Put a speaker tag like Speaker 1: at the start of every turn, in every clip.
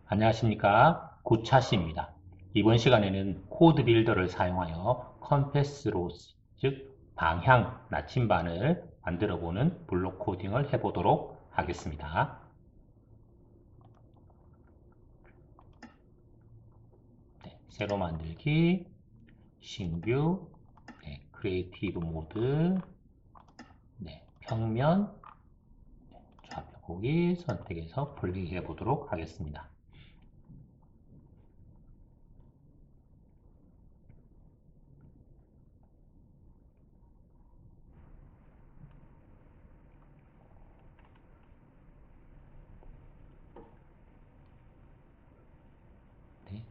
Speaker 1: 안녕하십니까. 구차씨입니다. 이번 시간에는 코드 빌더를 사용하여 컴패스 로스, 즉 방향 나침반을 만들어보는 블록 코딩을 해보도록 하겠습니다. 새로 만들기, 신뷰, 크리에이티브 모드, 평면, 좌표 보기 선택해서 분리해 보도록 하겠습니다.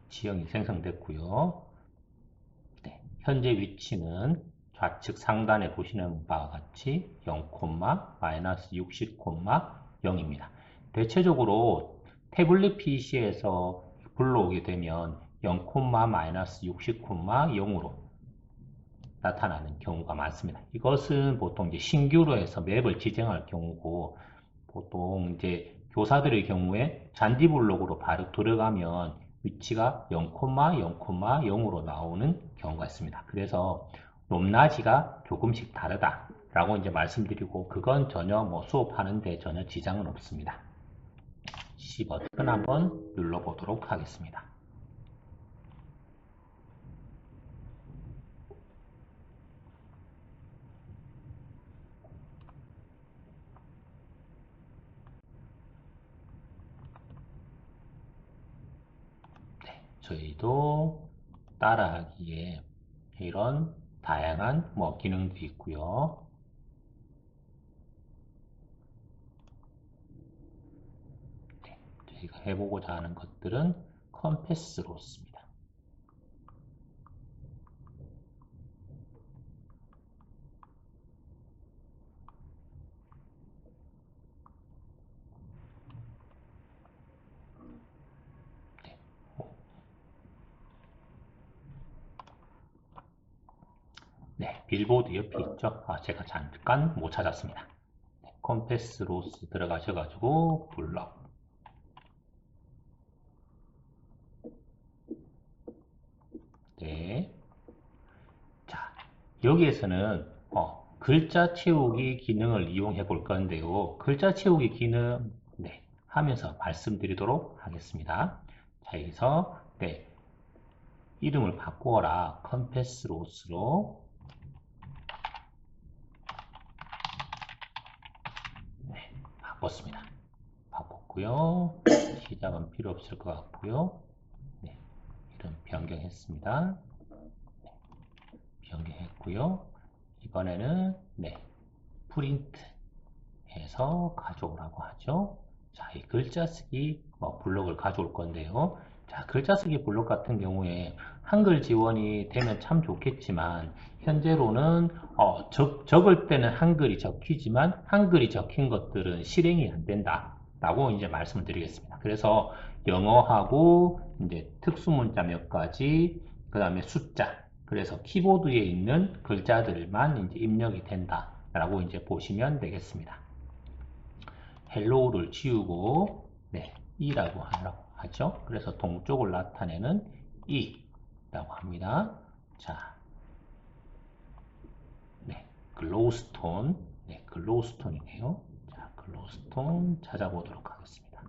Speaker 1: 지형이 생성됐고요. 현재 위치는 좌측 상단에 보시는 바와 같이 0, 마이너스 60, 0입니다. 대체적으로 태블릿 PC에서 불러오게 되면 0, 마이너스 60, 0으로 나타나는 경우가 많습니다. 이것은 보통 이제 신규로 해서 맵을 지정할 경우고, 보통 이제 교사들의 경우에 잔디 블록으로 바로 들어가면 위치가 0, 0,0으로 나오는 경우가 있습니다. 그래서 높낮이가 조금씩 다르다라고 이제 말씀드리고, 그건 전혀 수업하는데 전혀 지장은 없습니다. C 버튼 한번 눌러보도록 하겠습니다. 저희도 따라하기에 이런 다양한 기능도 있고요. 저희가 해보고자 하는 것들은 컴패스로 씁니다. 빌보드 옆에 있죠? 제가 잠깐 못 찾았습니다. 컴패스 로스 들어가셔가지고 블럭. 자, 여기에서는 글자 채우기 기능을 이용해 볼 건데요. 글자 채우기 기능 하면서 말씀드리도록 하겠습니다. 자, 여기서 이름을 바꾸어라. 컴패스 로스로 바꿨습니다. 바꿨고요. 시작은 필요 없을 것 같고요. 이름 변경했습니다. 변경했고요. 이번에는 프린트 해서 가져오라고 하죠. 자, 이 글자 쓰기 블록을 가져올 건데요. 자, 글자 쓰기 블록 같은 경우에 한글 지원이 되면 참 좋겠지만, 현재로는 적을 때는 한글이 적히지만 한글이 적힌 것들은 실행이 안 된다 라고 이제 말씀을 드리겠습니다. 그래서 영어하고 이제 특수문자 몇 가지, 그 다음에 숫자, 그래서 키보드에 있는 글자들만 이제 입력이 된다 라고 이제 보시면 되겠습니다. 헬로우를 지우고 E라고 하죠. 그래서 동쪽을 나타내는 E라고 합니다. 자, 글로우스톤, 글로우스톤이네요. 자, 글로우스톤 찾아보도록 하겠습니다.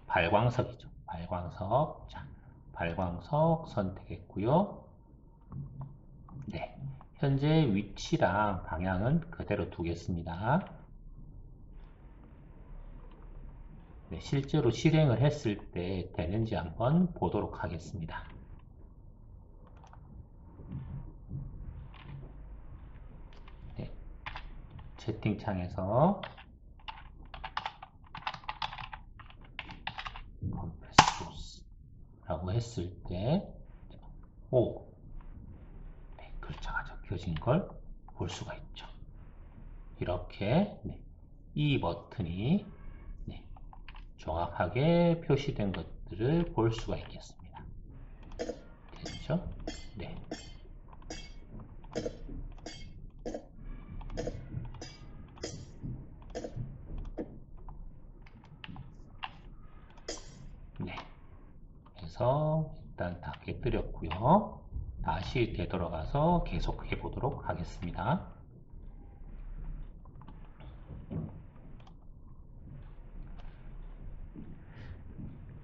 Speaker 1: 발광석이죠. 발광석. 자, 발광석 선택했고요. 현재 위치랑 방향은 그대로 두겠습니다. 실제로 실행을 했을 때 되는지 한번 보도록 하겠습니다. 채팅창에서 컴패스로스라고 했을 때 글자가 적혀진 걸 볼 수가 있죠. 이렇게 이 버튼이 정확하게 표시된 것들을 볼 수가 있겠습니다. 됐죠? 그래서 일단 다 깨뜨렸고요. 다시 되돌아가서 계속해 보도록 하겠습니다.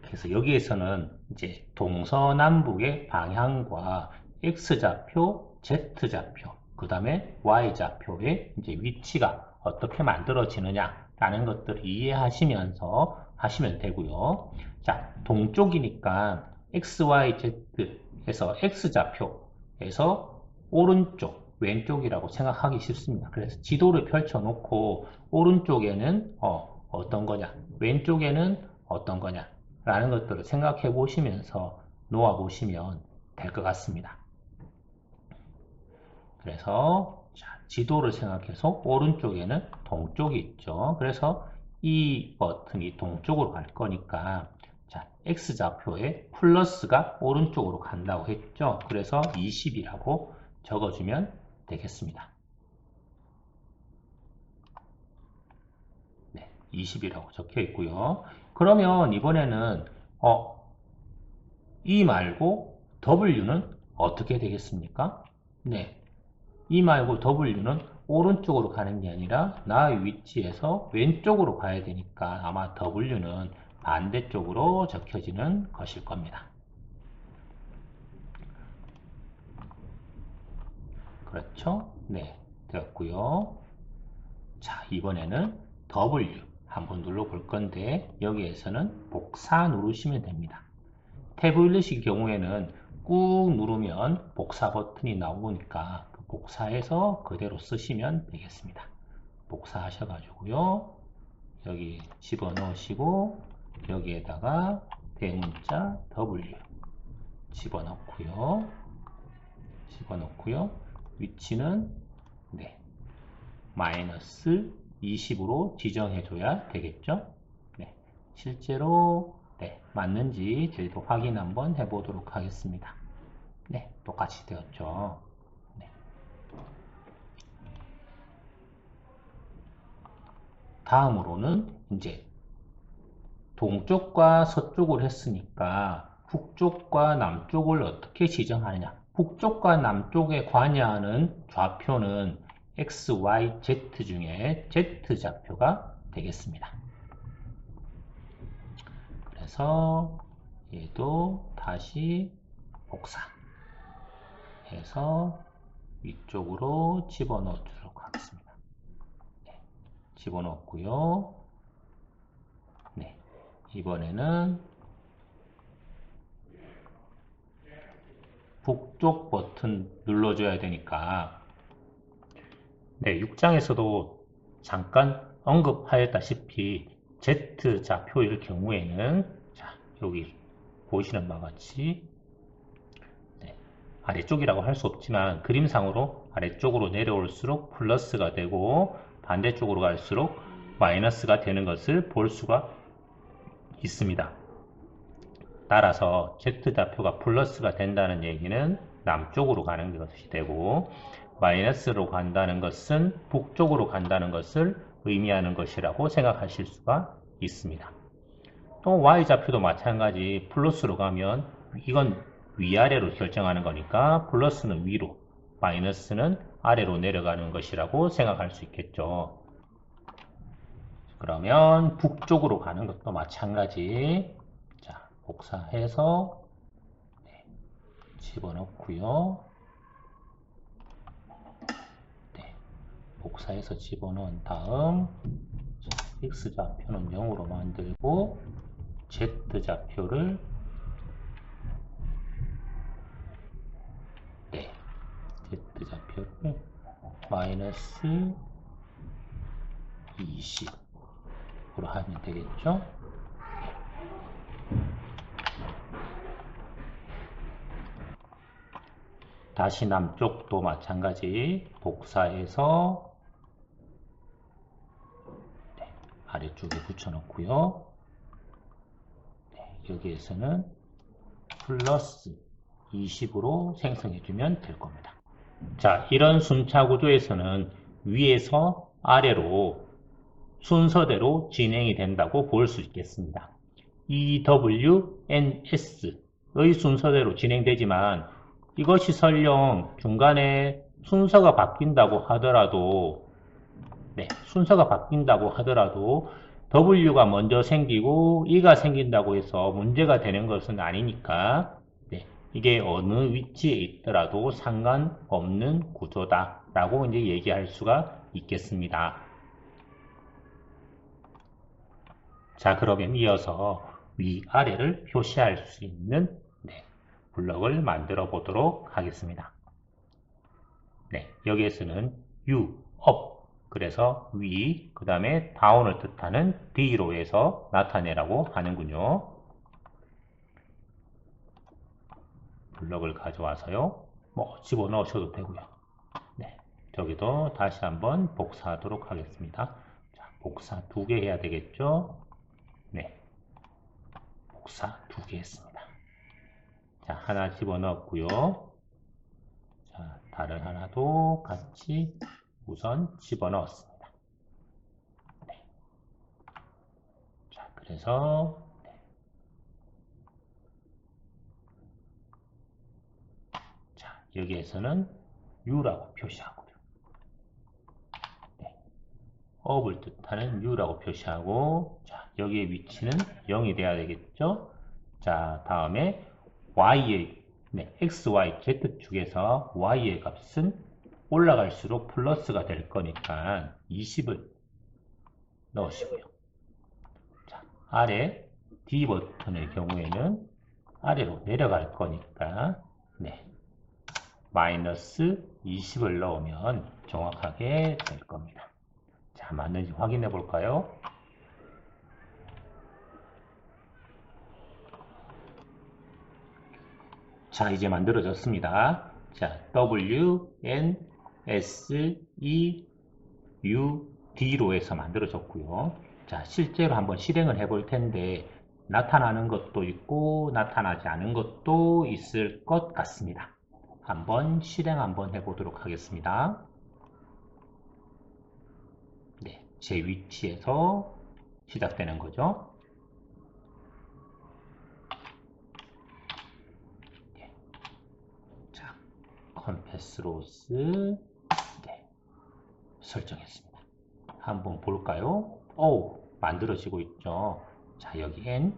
Speaker 1: 그래서 여기에서는 이제 동서남북의 방향과 X좌표, Z좌표, 그 다음에 Y좌표의 이제 위치가 어떻게 만들어지느냐라는 것들을 이해하시면서 하시면 되고요. 자, 동쪽이니까 X, Y, Z에서 X좌표에서 오른쪽, 왼쪽이라고 생각하기 쉽습니다. 그래서 지도를 펼쳐놓고 오른쪽에는 어떤 거냐, 왼쪽에는 어떤 거냐 라는 것들을 생각해 보시면서 놓아 보시면 될 것 같습니다. 그래서 지도를 생각해서 오른쪽에는 동쪽이 있죠. 그래서 이 버튼이 동쪽으로 갈 거니까 X좌표에 플러스가 오른쪽으로 간다고 했죠. 그래서 20이라고 적어주면 되겠습니다. 네, 20이라고 적혀 있고요. 그러면 이번에는 E 말고 W는 어떻게 되겠습니까? 네, E 말고 W는 오른쪽으로 가는 게 아니라 나의 위치에서 왼쪽으로 가야 되니까 아마 W는 반대쪽으로 적혀지는 것일 겁니다. 그렇죠? 네, 되었고요. 자, 이번에는 W 한번 눌러볼 건데 여기에서는 복사 누르시면 됩니다. 태블릿의 경우에는 꾹 누르면 복사 버튼이 나오니까 그 복사해서 그대로 쓰시면 되겠습니다. 복사하셔가지고요. 여기 집어넣으시고 여기에다가 대문자 W 집어넣고요. 위치는 마이너스 20으로 지정해줘야 되겠죠. 네, 실제로 맞는지 저희도 확인 한번 해보도록 하겠습니다. 네, 똑같이 되었죠. 네. 다음으로는 이제 동쪽과 서쪽을 했으니까 북쪽과 남쪽을 어떻게 지정하느냐. 북쪽과 남쪽에 관여하는 좌표는 X, Y, Z 중에 Z좌표가 되겠습니다. 그래서 얘도 다시 복사해서 위쪽으로 집어넣도록 하겠습니다. 네, 집어넣고요. 네, 이번에는 북쪽 버튼 눌러줘야 되니까 6장에서도 잠깐 언급하였다시피 Z좌표일 경우에는 여기 보시는 바와 같이 아래쪽이라고 할 수 없지만 그림상으로 아래쪽으로 내려올수록 플러스가 되고 반대쪽으로 갈수록 마이너스가 되는 것을 볼 수가 있습니다. 따라서 Z좌표가 플러스가 된다는 얘기는 남쪽으로 가는 것이 되고 마이너스로 간다는 것은 북쪽으로 간다는 것을 의미하는 것이라고 생각하실 수가 있습니다. 또 Y좌표도 마찬가지 플러스로 가면 이건 위아래로 결정하는 거니까 플러스는 위로, 마이너스는 아래로 내려가는 것이라고 생각할 수 있겠죠. 그러면 북쪽으로 가는 것도 마찬가지. 자, 복사해서 집어넣고요. 복사해서 집어넣은 다음 X좌표는 0으로 만들고 Z좌표를 Z좌표를 마이너스 20으로 하면 되겠죠. 다시 남쪽도 마찬가지 복사해서 아래쪽에 붙여놓고요. 여기에서는 플러스 20으로 생성해주면 될 겁니다. 자, 이런 순차 구조에서는 위에서 아래로 순서대로 진행이 된다고 볼 수 있겠습니다. EWNS 순서대로 진행되지만 이것이 설령 중간에 순서가 바뀐다고 하더라도 순서가 바뀐다고 하더라도 W가 먼저 생기고 E가 생긴다고 해서 문제가 되는 것은 아니니까 이게 어느 위치에 있더라도 상관없는 구조다 라고 이제 얘기할 수가 있겠습니다. 자, 그러면 이어서 위아래를 표시할 수 있는 블럭을 만들어 보도록 하겠습니다. 여기에서는 U, up, 그래서 위, 그 다음에 다운을 뜻하는 D로 해서 나타내라고 하는군요. 블럭을 가져와서요. 집어넣으셔도 되고요. 저기도 다시 한번 복사하도록 하겠습니다. 자, 복사 2개 해야 되겠죠? 복사 2개 했습니다. 자, 하나 집어넣었고요. 자, 다른 하나도 같이 우선 집어넣었습니다. 자, 그래서 자, 여기에서는 U라고 표시하고요. up을 뜻하는 U라고 표시하고, 자, 여기의 위치는 0이 돼야 되겠죠? 자, 다음에 Y의, X, Y, Z축에서 Y의 값은 올라갈수록 플러스가 될 거니까 20을 넣으시고요. 자, 아래 D 버튼의 경우에는 아래로 내려갈 거니까, 마이너스 20을 넣으면 정확하게 될 겁니다. 자, 맞는지 확인해 볼까요? 자, 이제 만들어졌습니다. 자, W, N, S, E, U, D로 해서 만들어졌고요. 자, 실제로 한번 실행을 해볼 텐데 나타나는 것도 있고 나타나지 않은 것도 있을 것 같습니다. 한번 실행 한번 해보도록 하겠습니다. 제 위치에서 시작되는 거죠. 자, 컴패스 로스 설정했습니다. 한번 볼까요? 오, 만들어지고 있죠. 자, 여기 N,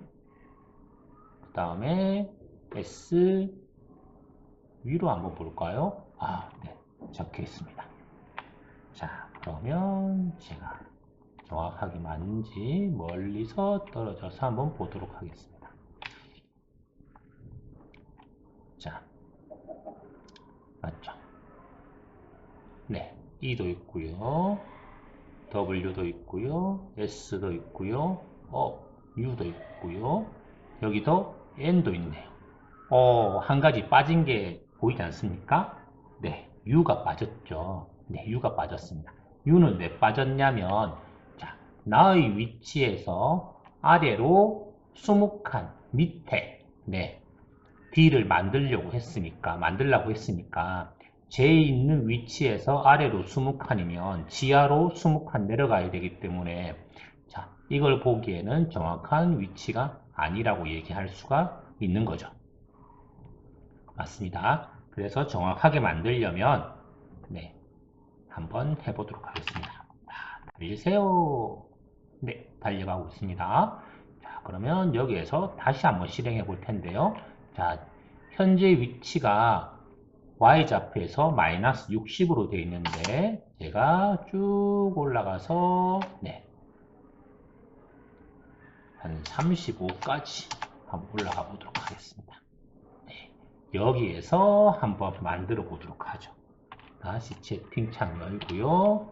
Speaker 1: 그 다음에 S, 위로 한번 볼까요? 적혀 있습니다. 자, 그러면 제가 정확하게 맞는지 멀리서 떨어져서 한번 보도록 하겠습니다. 자, 맞죠? E도 있고요. W도 있고요. S도 있고요. U도 있고요. 여기도 N도 있네요. 한 가지 빠진 게 보이지 않습니까? U가 빠졌죠. U가 빠졌습니다. U는 왜 빠졌냐면, 자, 나의 위치에서 아래로 20칸 밑에, D를 만들려고 했으니까, 제 있는 위치에서 아래로 20칸이면 지하로 20칸 내려가야 되기 때문에, 자, 이걸 보기에는 정확한 위치가 아니라고 얘기할 수가 있는 거죠. 맞습니다. 그래서 정확하게 만들려면 한번 해보도록 하겠습니다. 달리세요. 달려가고 있습니다. 자, 그러면 여기에서 다시 한번 실행해 볼 텐데요. 자, 현재 위치가 Y좌표에서 마이너스 60으로 되어 있는데 제가 쭉 올라가서 한 35까지 한번 올라가 보도록 하겠습니다. 여기에서 한번 만들어 보도록 하죠. 다시 채팅창 열고요.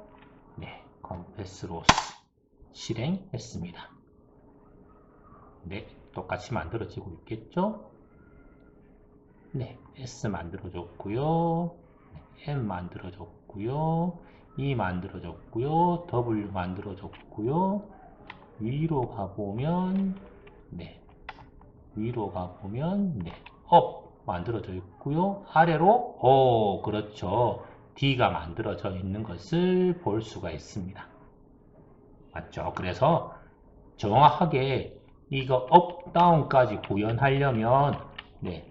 Speaker 1: 컴패스 로스 실행했습니다. 똑같이 만들어지고 있겠죠? S 만들어졌고요. M 만들어졌고요. E 만들어졌고요. W 만들어졌고요. 위로 가보면 up 만들어져 있고요. 아래로 그렇죠. D가 만들어져 있는 것을 볼 수가 있습니다. 맞죠? 그래서 정확하게 이거 업, 다운까지 구현하려면 네,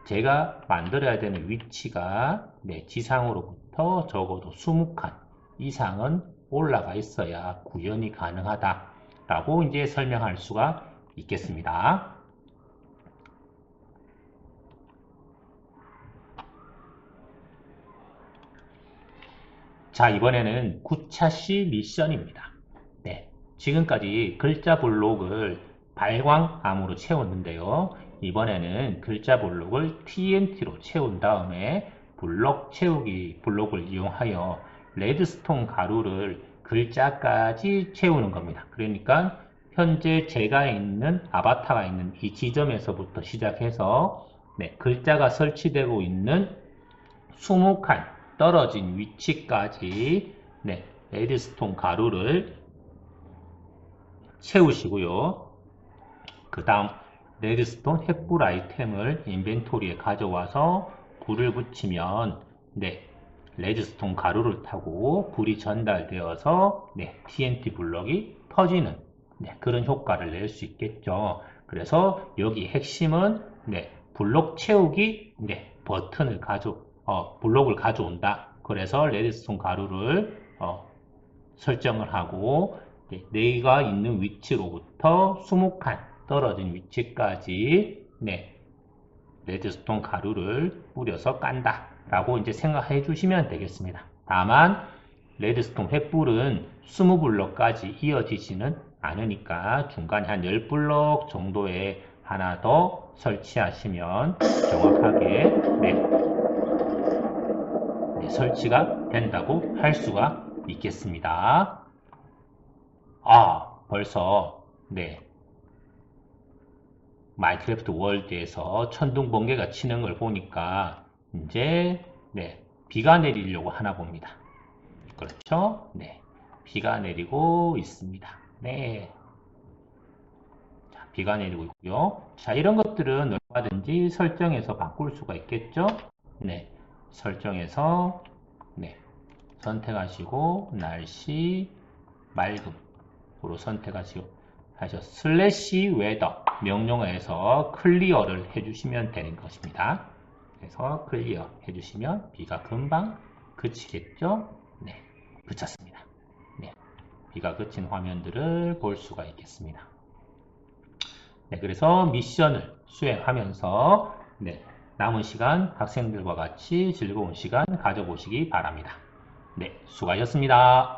Speaker 1: 제가 만들어야 되는 위치가 네, 지상으로부터 적어도 20칸 이상은 올라가 있어야 구현이 가능하다라고 이제 설명할 수가 있겠습니다. 자, 이번에는 9차시 미션입니다. 네, 지금까지 글자 블록을 발광암으로 채웠는데요. 이번에는 글자 블록을 TNT로 채운 다음에 블록 채우기 블록을 이용하여 레드스톤 가루를 글자까지 채우는 겁니다. 그러니까 현재 제가 있는 아바타가 있는 이 지점에서부터 시작해서 네, 글자가 설치되고 있는 20칸 떨어진 위치까지 네, 레드스톤 가루를 채우시고요. 그 다음 레드스톤 횃불 아이템을 인벤토리에 가져와서 불을 붙이면 네, 레드스톤 가루를 타고 불이 전달되어서 네, TNT 블럭이 터지는 네, 그런 효과를 낼 수 있겠죠. 그래서 여기 핵심은 네, 블록 채우기 네, 버튼을 블록을 가져온다. 그래서 레드스톤 가루를 설정을 하고 네, 내가 있는 위치로부터 20칸 떨어진 위치까지 네, 레드스톤 가루를 뿌려서 깐다 라고 이제 생각해 주시면 되겠습니다. 다만 레드스톤 횃불은 20블럭까지 이어지지는 않으니까 중간에 한 10블럭 정도에 하나 더 설치하시면 정확하게 네, 설치가 된다고 할 수가 있겠습니다. 벌써 네, 마인크래프트 월드에서 천둥 번개가 치는 걸 보니까 이제 네, 비가 내리려고 하나 봅니다. 그렇죠? 네, 비가 내리고 있습니다. 네, 자, 비가 내리고 있고요. 자, 이런 것들은 얼마든지 설정해서 바꿀 수가 있겠죠? 네, 설정해서 네, 선택하시고 날씨 맑음으로 선택하시고 슬래시 웨더 명령어에서 클리어를 해주시면 되는 것입니다. 그래서 클리어 해주시면 비가 금방 그치겠죠? 네, 그쳤습니다. 네, 비가 그친 화면들을 볼 수가 있겠습니다. 네, 그래서 미션을 수행하면서 네, 남은 시간 학생들과 같이 즐거운 시간 가져보시기 바랍니다. 네, 수고하셨습니다.